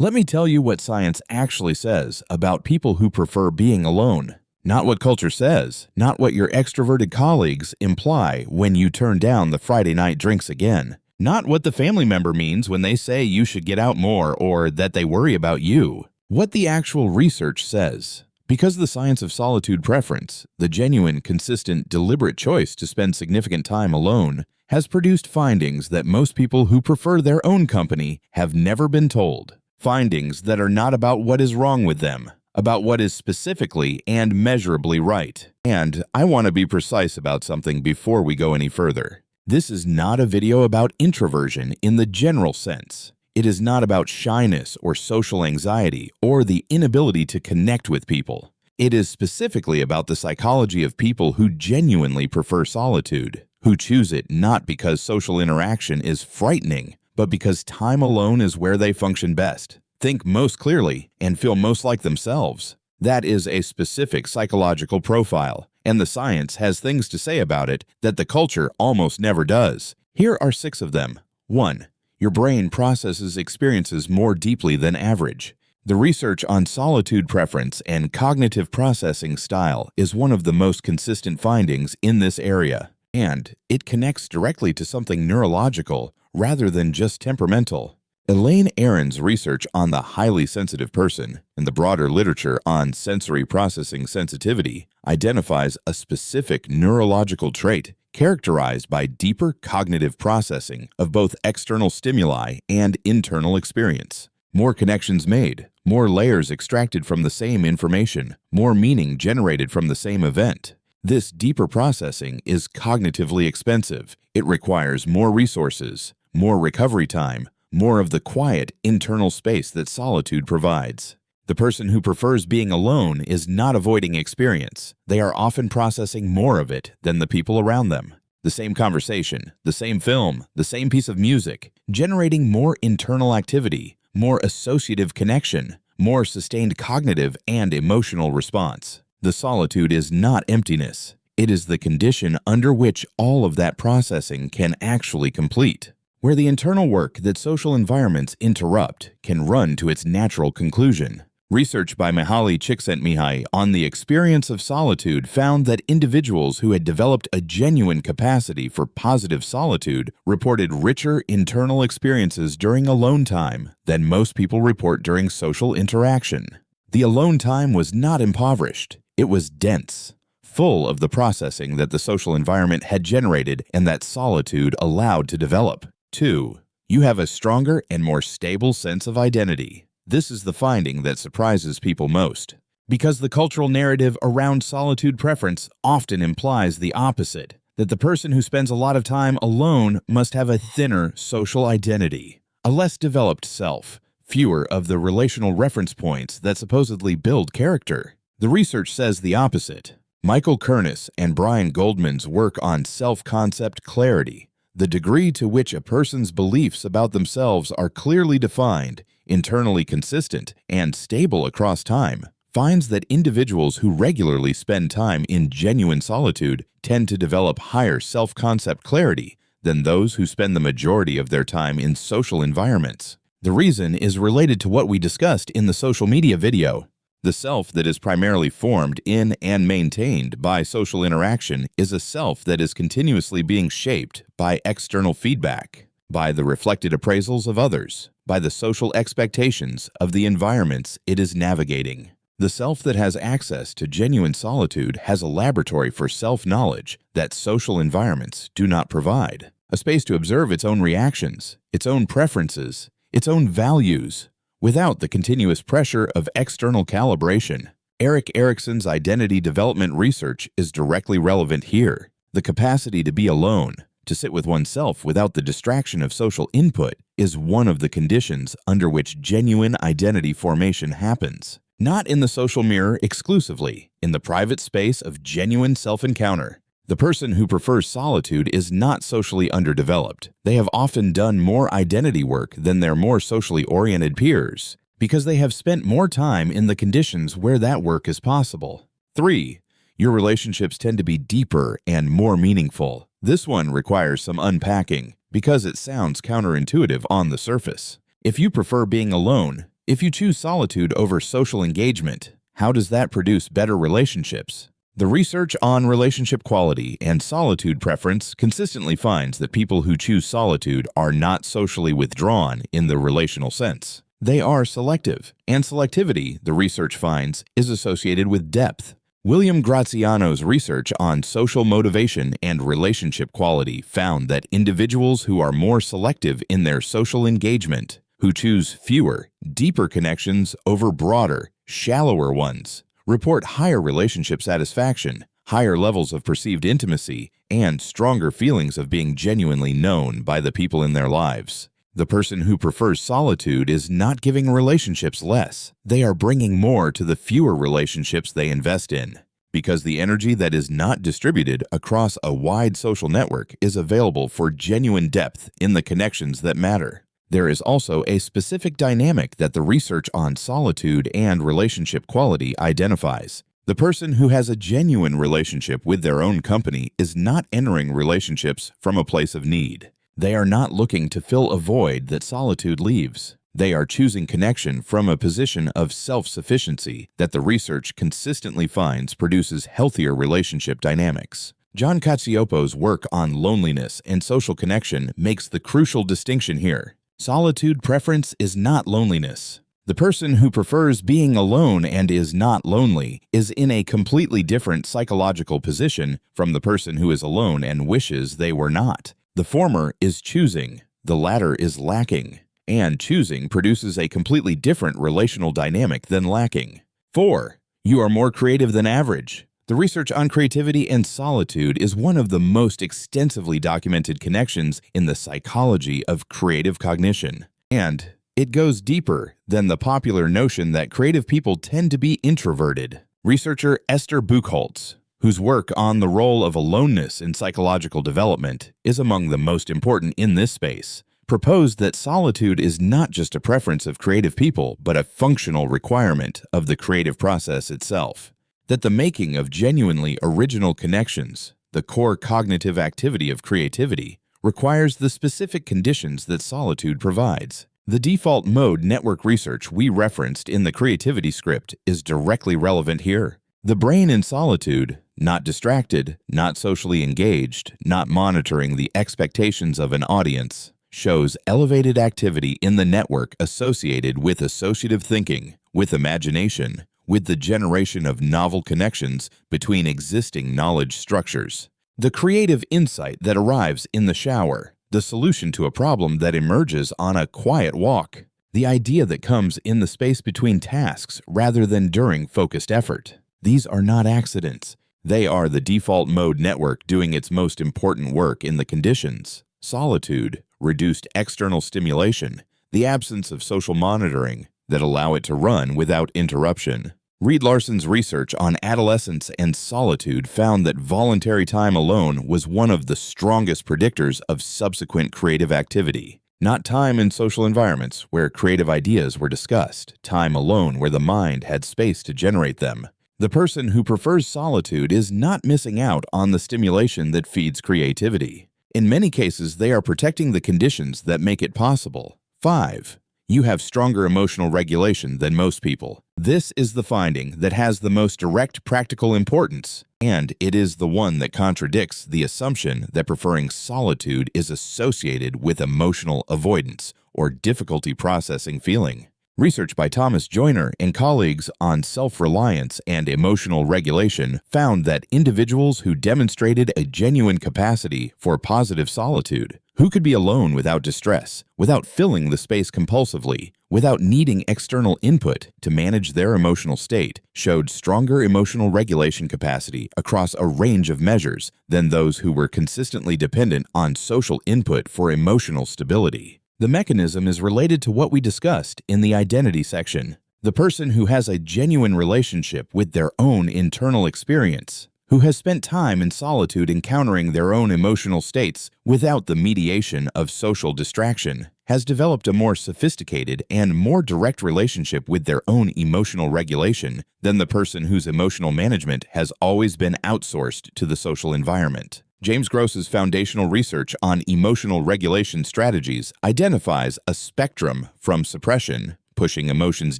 Let me tell you what science actually says about people who prefer being alone. Not what culture says, not what your extroverted colleagues imply when you turn down the Friday night drinks again. Not what the family member means when they say you should get out more or that they worry about you. What the actual research says. Because the science of solitude preference, the genuine, consistent, deliberate choice to spend significant time alone, has produced findings that most people who prefer their own company have never been told. Findings that are not about what is wrong with them, about what is specifically and measurably right. And I want to be precise about something before we go any further. This is not a video about introversion in the general sense. It is not about shyness or social anxiety or the inability to connect with people. It is specifically about the psychology of people who genuinely prefer solitude, who choose it not because social interaction is frightening, but because time alone is where they function best, think most clearly, and feel most like themselves. That is a specific psychological profile, and the science has things to say about it that the culture almost never does. Here are 6 of them. 1. Your brain processes experiences more deeply than average. The research on solitude preference and cognitive processing style is one of the most consistent findings in this area, and it connects directly to something neurological rather than just temperamental. Elaine Aron's research on the highly sensitive person and the broader literature on sensory processing sensitivity identifies a specific neurological trait characterized by deeper cognitive processing of both external stimuli and internal experience. More connections made, more layers extracted from the same information, more meaning generated from the same event. This deeper processing is cognitively expensive. It requires more resources, more recovery time, more of the quiet internal space that solitude provides. The person who prefers being alone is not avoiding experience. They are often processing more of it than the people around them. The same conversation, the same film, the same piece of music, generating more internal activity, more associative connection, more sustained cognitive and emotional response. The solitude is not emptiness. It is the condition under which all of that processing can actually complete, where the internal work that social environments interrupt can run to its natural conclusion. Research by Mihaly Csikszentmihalyi on the experience of solitude found that individuals who had developed a genuine capacity for positive solitude reported richer internal experiences during alone time than most people report during social interaction. The alone time was not impoverished. It was dense, full of the processing that the social environment had generated and that solitude allowed to develop. 2. You have a stronger and more stable sense of identity. This is the finding that surprises people most, because the cultural narrative around solitude preference often implies the opposite, that the person who spends a lot of time alone must have a thinner social identity, a less developed self, fewer of the relational reference points that supposedly build character. The research says the opposite. Michael Kernis and Brian Goldman's work on self-concept clarity, the degree to which a person's beliefs about themselves are clearly defined, internally consistent, and stable across time, finds that individuals who regularly spend time in genuine solitude tend to develop higher self-concept clarity than those who spend the majority of their time in social environments. The reason is related to what we discussed in the social media video. The self that is primarily formed in and maintained by social interaction is a self that is continuously being shaped by external feedback, by the reflected appraisals of others, by the social expectations of the environments it is navigating. The self that has access to genuine solitude has a laboratory for self-knowledge that social environments do not provide, a space to observe its own reactions, its own preferences, its own values, without the continuous pressure of external calibration. Erik Erikson's identity development research is directly relevant here. The capacity to be alone, to sit with oneself without the distraction of social input, is one of the conditions under which genuine identity formation happens. Not in the social mirror exclusively, in the private space of genuine self-encounter. The person who prefers solitude is not socially underdeveloped. They have often done more identity work than their more socially oriented peers, because they have spent more time in the conditions where that work is possible. 3. Your relationships tend to be deeper and more meaningful. This one requires some unpacking, because it sounds counterintuitive on the surface. If you prefer being alone, If you choose solitude over social engagement, how does that produce better relationships? The research on relationship quality and solitude preference consistently finds that people who choose solitude are not socially withdrawn in the relational sense. They are selective, and selectivity, the research finds, is associated with depth. William Graziano's research on social motivation and relationship quality found that individuals who are more selective in their social engagement, who choose fewer, deeper connections over broader, shallower ones, report higher relationship satisfaction, higher levels of perceived intimacy, and stronger feelings of being genuinely known by the people in their lives. The person who prefers solitude is not giving relationships less. They are bringing more to the fewer relationships they invest in, because the energy that is not distributed across a wide social network is available for genuine depth in the connections that matter. There is also a specific dynamic that the research on solitude and relationship quality identifies. The person who has a genuine relationship with their own company is not entering relationships from a place of need. They are not looking to fill a void that solitude leaves. They are choosing connection from a position of self-sufficiency that the research consistently finds produces healthier relationship dynamics. John Cacioppo's work on loneliness and social connection makes the crucial distinction here. Solitude preference is not loneliness. The person who prefers being alone and is not lonely is in a completely different psychological position from the person who is alone and wishes they were not. The former is choosing, the latter is lacking, and choosing produces a completely different relational dynamic than lacking. 4. You are more creative than average. The research on creativity and solitude is one of the most extensively documented connections in the psychology of creative cognition, and it goes deeper than the popular notion that creative people tend to be introverted. Researcher Esther Buchholz, whose work on the role of aloneness in psychological development is among the most important in this space, proposed that solitude is not just a preference of creative people, but a functional requirement of the creative process itself. That the making of genuinely original connections, the core cognitive activity of creativity, requires the specific conditions that solitude provides. The default mode network research we referenced in the creativity script is directly relevant here. The brain in solitude, not distracted, not socially engaged, not monitoring the expectations of an audience, shows elevated activity in the network associated with associative thinking, with imagination, with the generation of novel connections between existing knowledge structures. The creative insight that arrives in the shower, the solution to a problem that emerges on a quiet walk, the idea that comes in the space between tasks rather than during focused effort. These are not accidents. They are the default mode network doing its most important work in the conditions: solitude, reduced external stimulation, the absence of social monitoring, that allow it to run without interruption. Reed Larson's research on adolescence and solitude found that voluntary time alone was one of the strongest predictors of subsequent creative activity. Not time in social environments where creative ideas were discussed, time alone where the mind had space to generate them. The person who prefers solitude is not missing out on the stimulation that feeds creativity. In many cases, they are protecting the conditions that make it possible. 5. You have stronger emotional regulation than most people. This is the finding that has the most direct practical importance, and it is the one that contradicts the assumption that preferring solitude is associated with emotional avoidance or difficulty processing feeling. Research by Thomas Joyner and colleagues on self-reliance and emotional regulation found that individuals who demonstrated a genuine capacity for positive solitude, who could be alone without distress, without filling the space compulsively, without needing external input to manage their emotional state, showed stronger emotional regulation capacity across a range of measures than those who were consistently dependent on social input for emotional stability. The mechanism is related to what we discussed in the identity section. The person who has a genuine relationship with their own internal experience, who has spent time in solitude encountering their own emotional states without the mediation of social distraction, has developed a more sophisticated and more direct relationship with their own emotional regulation than the person whose emotional management has always been outsourced to the social environment. James Gross's foundational research on emotional regulation strategies identifies a spectrum from suppression, pushing emotions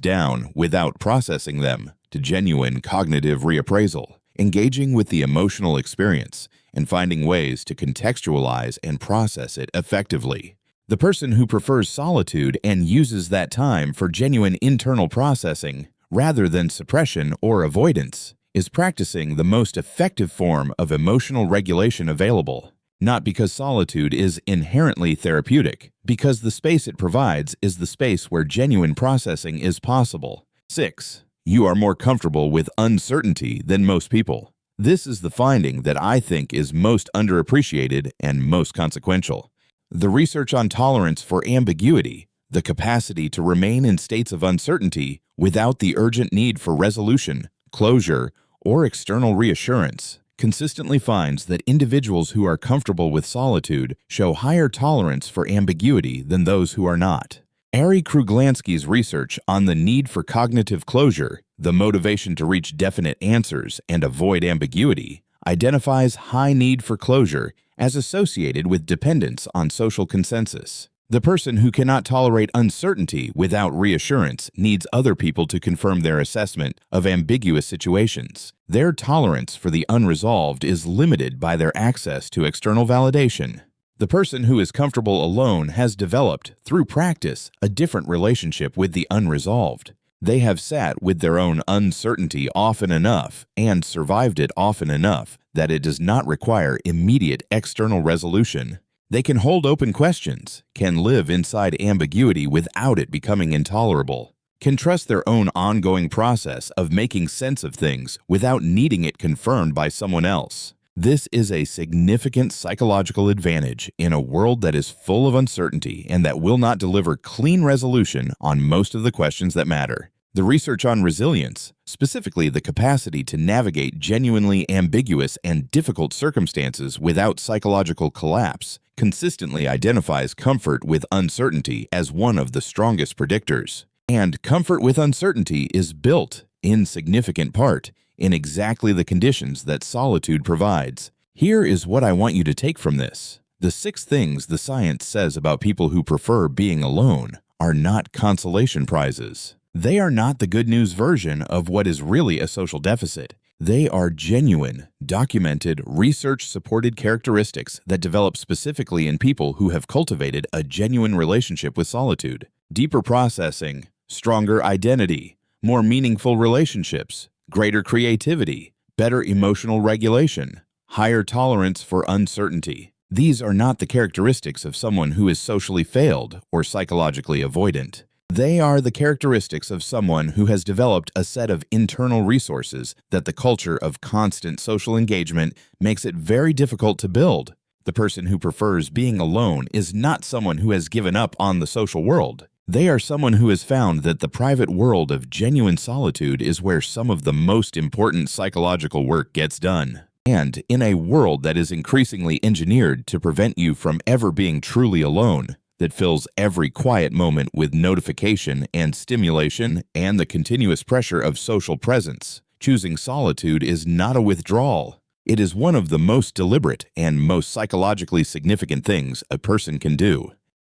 down without processing them, to genuine cognitive reappraisal, engaging with the emotional experience, and finding ways to contextualize and process it effectively. The person who prefers solitude and uses that time for genuine internal processing, rather than suppression or avoidance, is practicing the most effective form of emotional regulation available. Not because solitude is inherently therapeutic, because the space it provides is the space where genuine processing is possible. 6. You are more comfortable with uncertainty than most people. This is the finding that I think is most underappreciated and most consequential. The research on tolerance for ambiguity, the capacity to remain in states of uncertainty without the urgent need for resolution, closure, or external reassurance, consistently finds that individuals who are comfortable with solitude show higher tolerance for ambiguity than those who are not. Ari Kruglansky's research on the need for cognitive closure, the motivation to reach definite answers and avoid ambiguity, identifies high need for closure as associated with dependence on social consensus. The person who cannot tolerate uncertainty without reassurance needs other people to confirm their assessment of ambiguous situations. Their tolerance for the unresolved is limited by their access to external validation. The person who is comfortable alone has developed, through practice, a different relationship with the unresolved. They have sat with their own uncertainty often enough and survived it often enough that it does not require immediate external resolution. They can hold open questions, can live inside ambiguity without it becoming intolerable, can trust their own ongoing process of making sense of things without needing it confirmed by someone else. This is a significant psychological advantage in a world that is full of uncertainty and that will not deliver clean resolution on most of the questions that matter. The research on resilience, specifically the capacity to navigate genuinely ambiguous and difficult circumstances without psychological collapse, consistently identifies comfort with uncertainty as one of the strongest predictors. And comfort with uncertainty is built, in significant part, in exactly the conditions that solitude provides. Here is what I want you to take from this. The 6 things the science says about people who prefer being alone are not consolation prizes. They are not the good news version of what is really a social deficit. They are genuine, documented, research-supported characteristics that develop specifically in people who have cultivated a genuine relationship with solitude. Deeper processing, stronger identity, more meaningful relationships, greater creativity, better emotional regulation, higher tolerance for uncertainty. These are not the characteristics of someone who is socially failed or psychologically avoidant. They are the characteristics of someone who has developed a set of internal resources that the culture of constant social engagement makes it very difficult to build. The person who prefers being alone is not someone who has given up on the social world. They are someone who has found that the private world of genuine solitude is where some of the most important psychological work gets done. And in a world that is increasingly engineered to prevent you from ever being truly alone, that fills every quiet moment with notification and stimulation and the continuous pressure of social presence, choosing solitude is not a withdrawal. It is one of the most deliberate and most psychologically significant things a person can do.